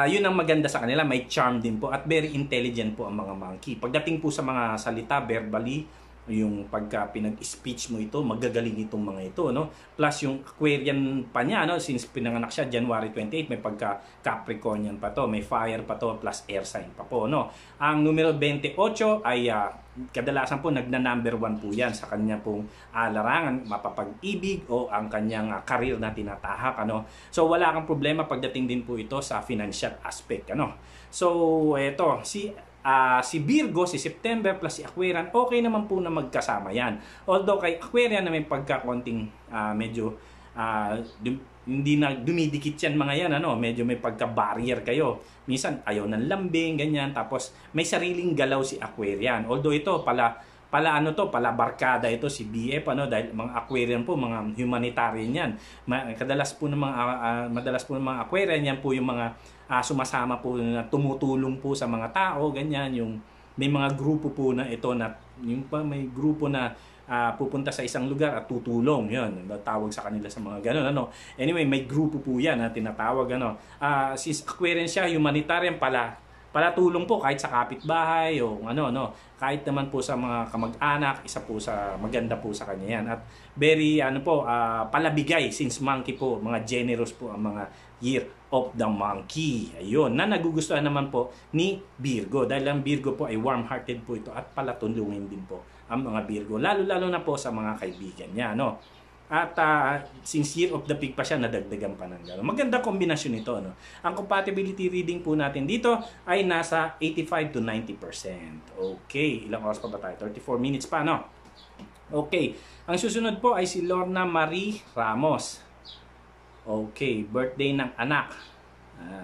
yun ang maganda sa kanila, may charm din po at very intelligent po ang mga monkey. Pagdating po sa mga salita, verbally, yung pagka pinag-speech mo ito, magagaling itong mga ito, no? Plus yung Aquarian pa niya, no? Since pinanganak siya January 28, may pagka Capricornian pa to, may fire pa to, plus air sign pa po, no? Ang numero 28 ay kadalasan po nagna-number 1 po yan sa kanya pong larangan, mapapag-ibig o ang kanyang career na tinatahak, ano? So wala kang problema pagdating din po ito sa financial aspect, ano? So eto, si Virgo, si September plus si Aquarian, okay naman po na magkasama yan. Although kay Aquarian na may pagka-konting medyo hindi na dumidikit yan mga yan, ano, medyo may pagka-barrier kayo. Minsan ayaw ng lambing, ganyan. Tapos may sariling galaw si Aquarian. Although ito pala barkada ito si BF, ano, dahil mga Aquarian po, mga humanitarian yan. Madalas po ng mga Aquarian yan po yung mga sumasama po na tumutulong po sa mga tao, ganyan. Yung may mga grupo po na ito na may grupo na pupunta sa isang lugar at tutulong, yun, tawag sa kanila sa mga ganun, ano. Anyway, may grupo po yan na tinatawag, ano. Since Aquarian siya, humanitarian pala tulong po kahit sa kapitbahay o ano, kahit naman po sa mga kamag-anak, isa po sa maganda po sa kanya yan. At very palabigay, since monkey po, mga generous po ang mga year of the monkey. Ayun, na nagugustuhan naman po ni Virgo, dahil ang Virgo po ay warm-hearted po ito at palatulungin din po ang mga Virgo, lalo na po sa mga kaibigan niya, no. At since year of the pig pa siya, nadagdagan pa ng gano'n. Maganda kombinasyon ito, no? Ang compatibility reading po natin dito ay nasa 85 to 90%. Okay, ilang oras pa ba tayo? 34 minutes pa, no? Okay, ang susunod po ay si Lorna Marie Ramos. Okay, birthday ng anak.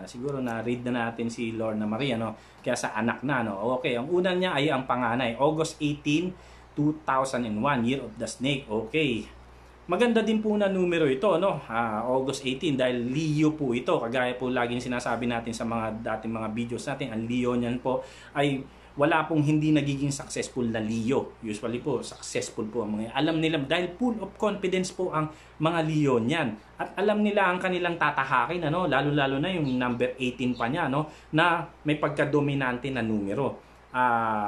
Siguro na-read na natin si Lorna Marie, no? Kaya sa anak na, no? Okay, ang una niya ay ang panganay, August 18, 2001, year of the snake. Okay. Maganda din po na numero ito, no? August 18 dahil Leo po ito. Kagaya po laging sinasabi natin sa mga dating mga videos natin, ang Leo niyan po ay wala pong hindi nagiging successful na Leo. Usually po, successful po ang mga alam nila dahil full of confidence po ang mga Leo niyan. At alam nila ang kanilang tatahakin, ano? Lalo-lalo na yung number 18 pa niya, no? Na may pagka-dominante na numero.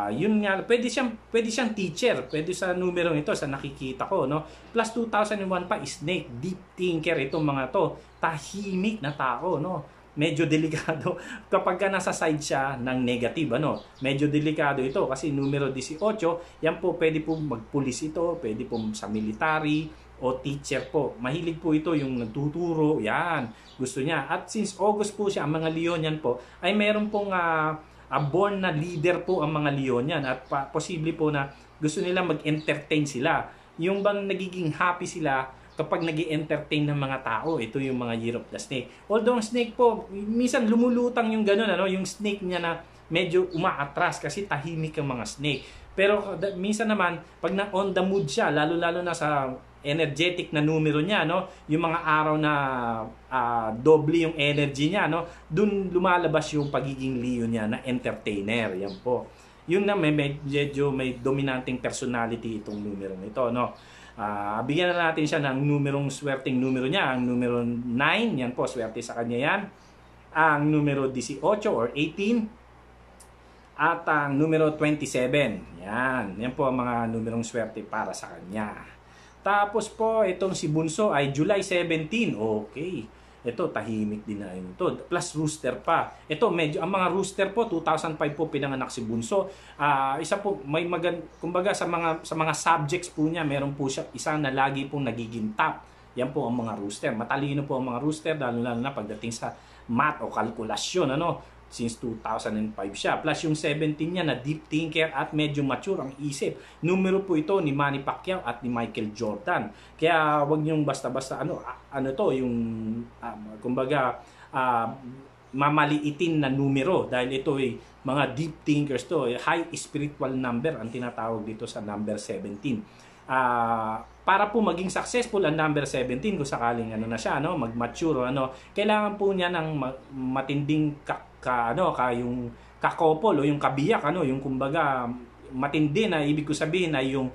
Yun nga, pwede siyang teacher, pwede sa numero ito sa nakikita ko, no? Plus 2001 pa, snake, deep thinker itong mga to, tahimik na tao, no? Medyo delikado kapag ka nasa side siya ng negative, ano? Medyo delikado ito kasi numero 18, yan po pwede po magpulis ito, pwede po sa military o teacher po. Mahilig po ito yung nagtuturo, yan, gusto niya. At since August po siya, ang mga Leonian po ay meron pong born na leader po ang mga Leonian at posible po na gusto nila mag-entertain sila. Yung bang nagiging happy sila kapag nag-entertain ng mga tao, ito yung mga Year of the Snake. Although ang snake po, minsan lumulutang yung ganun, ano, yung snake niya na medyo umaatras kasi tahimik ang mga snake. Pero minsan naman, pag na on the mood siya, lalo-lalo na sa energetic na numero niya, no, yung mga araw na doble yung energy niya, no, dun lumalabas yung pagiging Leo niya na entertainer. Yan po. Yun na medyo may dominanting personality itong numero nito, no. Bigyan na natin siya ng numerong swerteng numero niya. Ang numero 9, yan po, swerte sa kanya yan. Ang numero 18 or 18 at ang numero 27. Yan. Yan po ang mga numerong swerte para sa kanya. Tapos po, itong si Bunso ay July 17. Okay. Ito, tahimik din na yun. Ito, plus rooster pa. Ito, medyo, ang mga rooster po, 2005 po pinanganak si Bunso. Isa po, may kumbaga sa mga subjects po niya, meron po siya isa na lagi pong nagiging top. Yan po ang mga rooster. Matalino po ang mga rooster, lalo-lalo na pagdating sa math o kalkulasyon, ano? Since 2005 siya. Plus yung 17 niya na deep thinker at medyo mature ang isip. Numero po ito ni Manny Pacquiao at ni Michael Jordan. Kaya wag niyong basta-basta ano to, yung kumbaga mamaliitin na numero dahil ito ay mga deep thinkers to. High spiritual number ang tinatawag dito sa number 17. Para po maging successful ang number 17 kung sakaling ano na siya, no, mag-mature, ano, kailangan po niya ng matinding yung kakopol o yung kabiyak, ano, yung kumbaga matindi na ibig ko sabihin na yung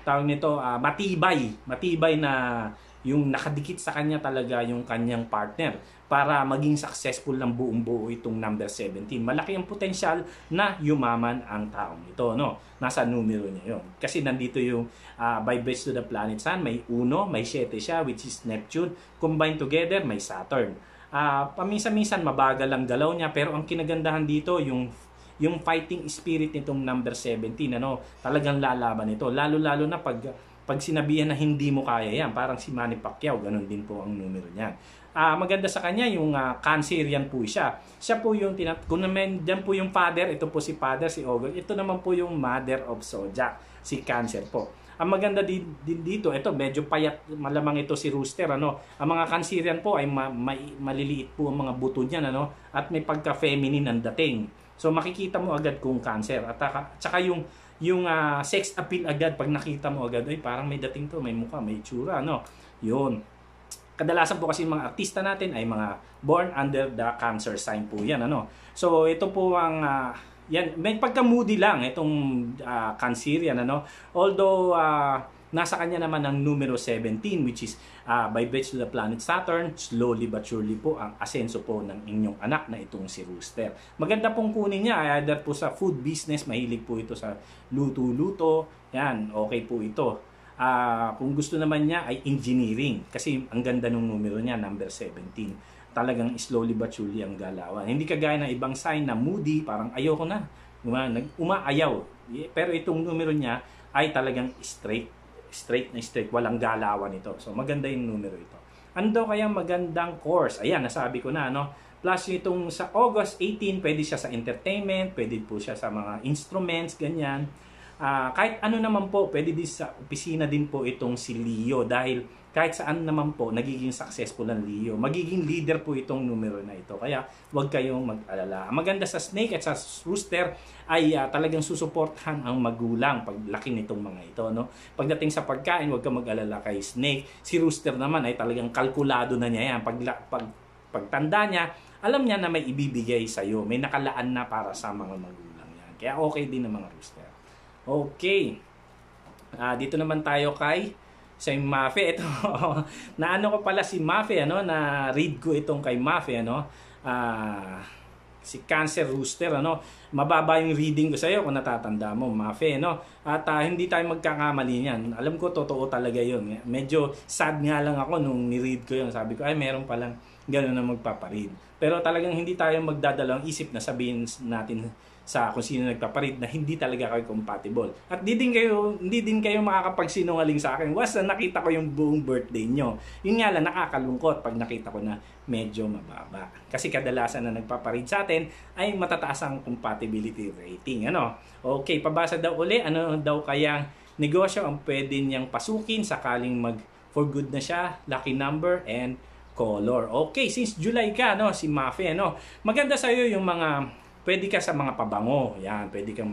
tawag nito matibay na yung nakadikit sa kanya talaga yung kanyang partner para maging successful ng buong buo itong number 17. Malaki ang potensyal na yumaman ang taong ito, no? Nasa numero niya yun. Kasi nandito yung vibrates to the planet Sun, may 1, may 7 siya, which is Neptune. Combined together, may Saturn. Paminsan-minsan mabagal ang galaw niya, pero ang kinagandahan dito, yung fighting spirit nitong number 17, ano, talagang lalaban ito. Lalo-lalo na pag sinabihan na hindi mo kaya yan, parang si Manny Pacquiao, ganun din po ang numero niya. Maganda sa kanya yung Cancerian po siya. Siya po yung kung naman dyan po yung father, ito po si father, si August. Ito naman po yung mother of Zodiac, si Cancer po. Ang maganda din dito, ito medyo payat, malamang ito si Rooster, ano. Ang mga Cancerian po ay maliliit po ang mga buto niyan, ano, at may pagka-feminine ang dating. So makikita mo agad kung Cancer. At saka yung sex appeal agad, pag nakita mo agad, ay parang may dating to, may mukha, may itsura, no. Yun. Kadalasan po kasi mga artista natin ay mga born under the Cancer sign po yan, ano. So ito po ang yan, may pagka-moody lang itong Cancerian, ano. Although nasa kanya naman ang numero 17, which is vibrates to the planet Saturn. Slowly but surely po ang asenso po ng inyong anak na itong si Rooster. Maganda pong kunin niya, either po sa food business, mahilig po ito sa luto-luto, yan, okay po ito. Kung gusto naman niya ay engineering, kasi ang ganda ng numero niya, number 17. Talagang slowly but surely ang galawan. Hindi kagaya ng ibang sign na moody, parang ayoko na, umaayaw. Pero itong numero niya ay talagang straight, walang galawan ito. So maganda yung numero ito. Ano daw kaya magandang course? Ayan, nasabi ko na, no? Plus itong sa August 18, pwede siya sa entertainment, pwede po siya sa mga instruments, ganyan. Kahit ano naman po, pwede din sa opisina din po itong si Leo dahil kahit saan naman po nagiging successful ang Leo. Magiging leader po itong numero na ito. Kaya huwag kayong mag-alala. Ang maganda sa snake at sa rooster ay talagang susuportahan ang magulang paglaki nitong mga ito. No? Pagdating sa pagkain, huwag kang mag-alala kay snake. Si rooster naman ay talagang kalkulado na niya yan. Pagtanda niya, alam niya na may ibibigay sa iyo. May nakalaan na para sa mga magulang yan. Kaya okay din ang mga rooster. Okay. Dito naman tayo kay sa Mafe. Ito, naano ko pala si Mafe, ano, na read ko itong kay Mafe, ano, si Cancer Rooster, ano, mababa yung reading ko sa iyo kung natatanda mo, Mafe, no? At hindi tayo magkakamali niyan. Alam ko, totoo talaga yun. Medyo sad nga lang ako nung ni-read ko yun. Sabi ko, ay, meron palang gano'n na magpaparead. Pero talagang hindi tayo magdadalawang isip na sabihin natin sa kung sino nagpaparead na hindi talaga kayo compatible. At hindi din kayo makakapagsinungaling sa akin. Basta nakita ko yung buong birthday nyo. Yun nga lang, nakakalungkot pag nakita ko na medyo mababa. Kasi kadalasan na nagpaparead sa atin ay matataas ang compatibility rating. Ano? Okay, pabasa daw uli. Ano daw kayang negosyo ang pwede niyang pasukin sakaling for good na siya, lucky number, and color. Okay, since July ka, no, si Mafe, no, maganda sa iyo yung mga pwede ka sa mga pabango. Yan, pwede kang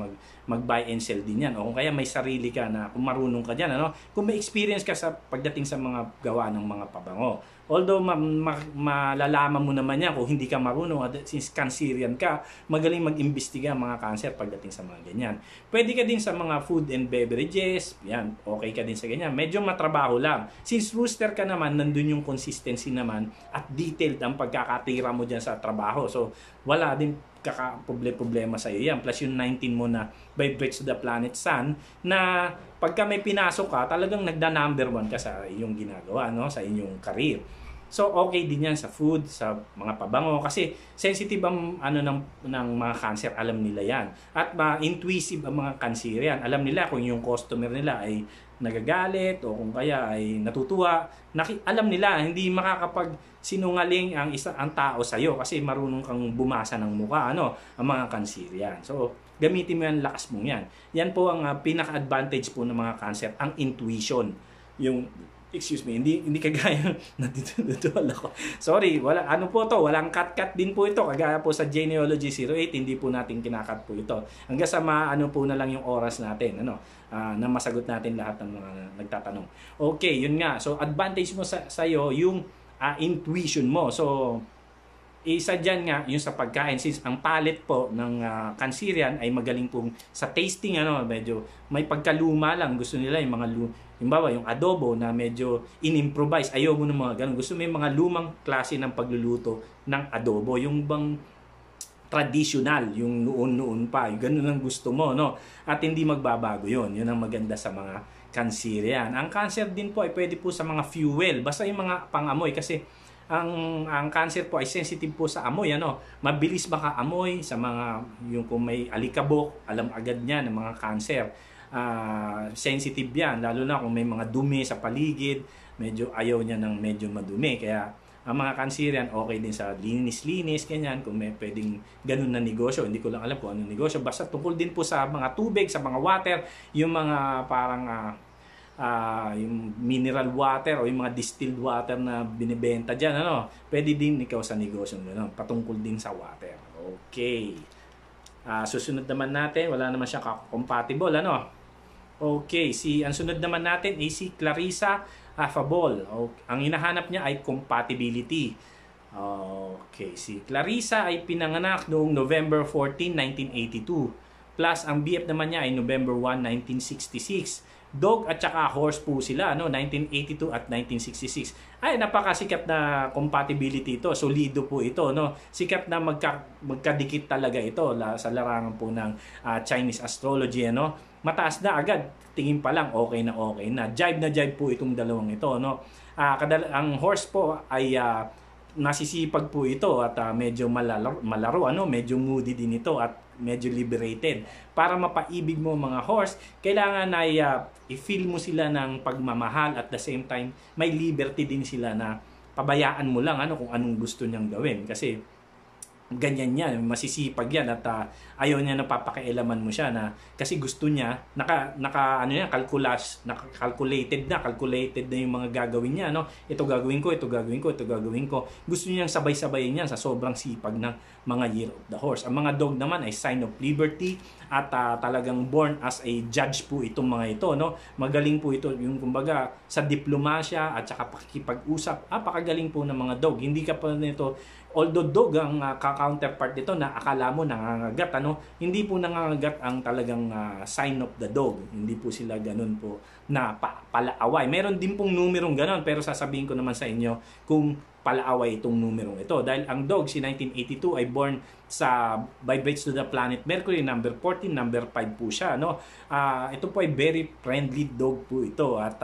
mag-buy and sell din yan. O kung kaya may sarili ka na kung marunong ka dyan, ano? Kung may experience ka sa pagdating sa mga gawa ng mga pabango. Although malalaman mo naman yan kung hindi ka marunong, since Cancerian ka, magaling mag-imbestiga mga cancer pagdating sa mga ganyan. Pwede ka din sa mga food and beverages. Yan, okay ka din sa ganyan. Medyo matrabaho lang. Since rooster ka naman, nandun yung consistency naman at detailed ang pagkakatira mo dyan sa trabaho. So, wala din problema sa iyo yan. Plus yung 19 mo na vibrates to the planet sun na pagka may pinasok ka, talagang nagda-number 1 ka sa iyong ginagawa, no? Sa inyong career. So, okay din yan sa food, sa mga pabango. Kasi sensitive ang ng mga cancer, alam nila yan. At intuitive ang mga cancerian. Alam nila kung yung customer nila ay nagagalit o kung kaya ay natutuwa. Alam nila, hindi makakapagsinungaling ang tao sa iyo kasi marunong kang bumasa ng mukha, ano, ang mga cancerian. So, gamitin mo yan, lakas mong yan. Yan po ang pinaka-advantage po ng mga cancer, ang intuition. Excuse me, hindi kagaya nandito ako. Sorry, ano po to, walang cut din po ito. Kagaya po sa Genealogy 08, hindi po natin kinakat po ito. Hanggang sa ano po na lang yung oras natin, na masagot natin lahat ng mga nagtatanong. Okay, yun nga. So, advantage mo sa iyo yung intuition mo. So, isa dyan nga yung sa pagkain, since ang palate po ng Cancerian ay magaling pong sa tasting, medyo may pagkaluma lang. Gusto nila yung mga yung adobo na medyo in-improvise. Ayaw mo ng mga ganun. Gusto mo yung mga lumang klase ng pagluluto ng adobo. Yung bang traditional, yung noon pa. Yung ganun ang gusto mo, no? At hindi magbabago yun. Yun ang maganda sa mga Cancerian. Ang cancer din po ay pwede po sa mga fuel. Basta yung mga pang-amoy kasi ang cancer po ay sensitive po sa amoy, mabilis makaamoy sa mga yung kung may alikabok, alam agad niya ng mga cancer. Sensitive yan, lalo na kung may mga dumi sa paligid, medyo ayaw niya ng medyo madumi. Kaya ang mga Cancerian okay din sa linis-linis, ganyan, kung may pwedeng ganun na negosyo. Hindi ko lang alam kung anong negosyo, basta tungkol din po sa mga tubig, sa mga water, yung mga parang yung mineral water o yung mga distilled water na binibenta dyan, pwede din ikaw sa negosyo, patungkol din sa water. Okay. Susunod naman natin, wala naman siyang compatible, Okay, ang sunod naman natin ay si Clarissa Affable. Ang hinahanap niya ay compatibility. Okay, si Clarissa ay pinanganak noong November 14, 1982. Plus, ang BF naman niya ay November 1, 1966. Dog at saka horse po sila, 1982 at 1966. Ay, napakasikat na compatibility ito. Solido po ito, Sikat na magkadikit talaga ito sa larangan po ng Chinese astrology, Mataas na agad. Tingin pa lang, okay na. Jive po itong dalawang ito, Ang horse po ay nasisipag po ito at medyo malaro, medyo moody din ito at medyo liberated. Para mapaibig mo mga horse, kailangan na i-feel mo sila ng pagmamahal at the same time may liberty din sila na pabayaan mo lang kung anong gusto niyang gawin. Kasi ganyan yan, masisipag yan at ayaw niya na papakialaman mo siya na kasi gusto niya ano yan, calculated na yung mga gagawin niya, no? Ito gagawin ko, ito gagawin ko, ito gagawin ko. Gusto niya sabay-sabayin yan sa sobrang sipag ng mga Year of the Horse. Ang mga dog naman ay sign of liberty at talagang born as a judge po itong mga ito, no? Magaling po ito yung kumbaga sa diplomasya at saka pakikipag-usap. Pakagaling po ng mga dog. Hindi ka pa nito, although dog ang counterpart nito na akala mo nangangagat, ano, hindi po nangangagat ang talagang sign of the dog. Hindi po sila ganun po na palaaway. Meron din pong numerong ganun, pero sasabihin ko naman sa inyo kung palaaway itong numerong ito. Dahil ang dog, si 1982, ay born sa vibrates to the planet Mercury, number 14, number 5 po siya, no? Ito po ay very friendly dog po ito at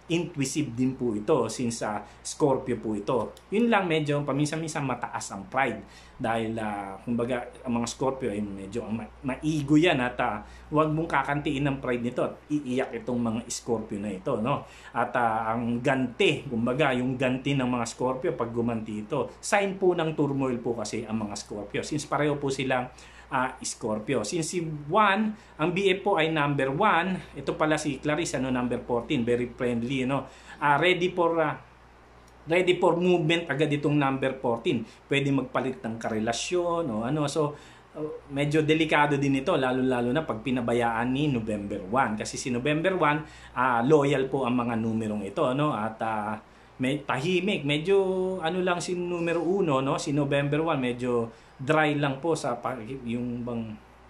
intuitive din po ito since Scorpio po ito. Yun lang, medyo paminsan-minsan mataas ang pride dahil kumbaga ang mga Scorpio ay medyo maigo yan at huwag mong kakantiin ng pride nito at iiyak itong mga Scorpio na ito, no? At ang ganti, kumbaga yung ganti ng mga Scorpio pag gumanti ito, sign po ng turmoil po kasi ang mga Scorpio since pareho po silang Scorpio. Since si Juan, ang BF po ay number 1. Ito pala si Clarice, ano, number 14. Very friendly, no? Ready for movement agad itong number 14. Pwede magpalit ng karelasyon o ano. So, medyo delikado din ito, lalo-lalo na pag pinabayaan ni November 1. Kasi si November 1, loyal po ang mga numerong ito, no? At may tahimik, medyo ano lang si numero 1, no? Si November 1 medyo dry lang po sa yung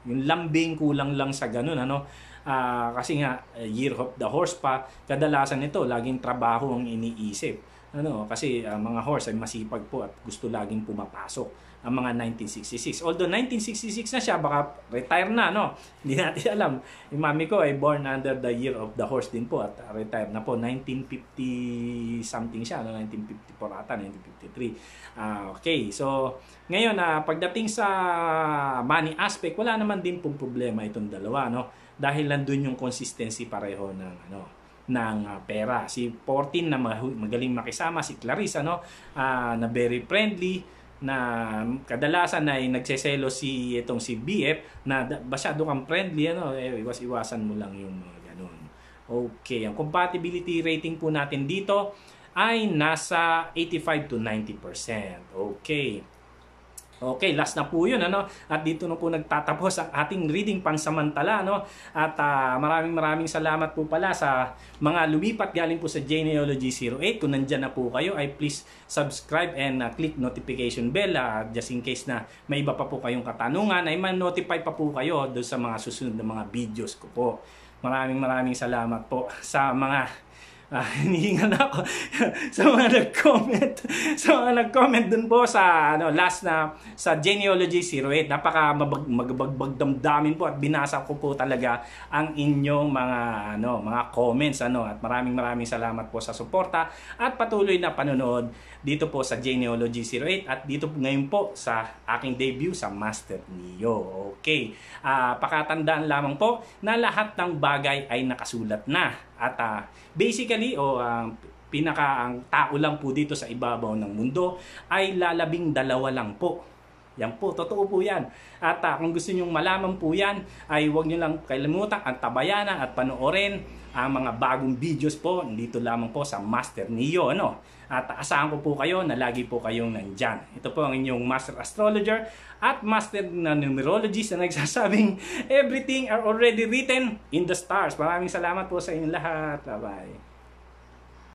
lambing, kulang lang sa ganun, ano? Kasi nga Year of the Horse pa, kadalasan ito laging trabaho ang iniisip, ano? Kasi mga horse ay masipag po at gusto laging pumapasok. Ang mga 1966. Although 1966 na siya, baka retire na, no? Hindi natin alam. Yung mami ko ay born under the Year of the Horse din po at retire na po. 1950 something siya, no? 1954 ata, 1953. Okay, so ngayon, pagdating sa money aspect, wala naman din pong problema itong dalawa, no? Dahil nandun yung consistency pareho ng pera. Si 14 na magaling makisama, si Clarissa, no? Na very friendly, na kadalasan ay nagseselo si BF na masyado kang friendly, ano, iwasan mo lang yung ganun. Okay, ang compatibility rating po natin dito ay nasa 85 to 90%. Okay, last na po yun, ano? At dito na po nagtatapos ang ating reading pansamantala, no? At maraming salamat po pala sa mga lumipat galing po sa Genealogy 08. Kung nandyan na po kayo, ay please subscribe and click notification bell just in case na may iba pa po kayong katanungan, ay man-notify pa po kayo doon sa mga susunod na mga videos ko po. Maraming salamat po sa mga hinihingan ako sa mga nag-comment dun po sa last na sa Genealogy 08. Napaka magbagdamdamin po at binasa ko po talaga ang inyong mga comments, at maraming salamat po sa suporta at patuloy na panonood dito po sa Genealogy 08 at dito ngayon po sa aking debut sa Master Neo. Okay, pakatandaan lamang po na lahat ng bagay ay nakasulat na at basically ang tao lang po dito sa ibabaw ng mundo ay lalabing 2 lang po. Yan po, totoo po yan. At kung gusto nyong malaman po yan, ay huwag nyo lang kalimutan ang tabayanan at panoorin ang mga bagong videos po dito lamang po sa Master Neo, ano? At asahan ko po kayo na lagi po kayong nandyan. Ito po ang inyong Master Astrologer at Master na Numerologist na nagsasabing everything are already written in the stars. Maraming salamat po sa inyong lahat. Bye-bye.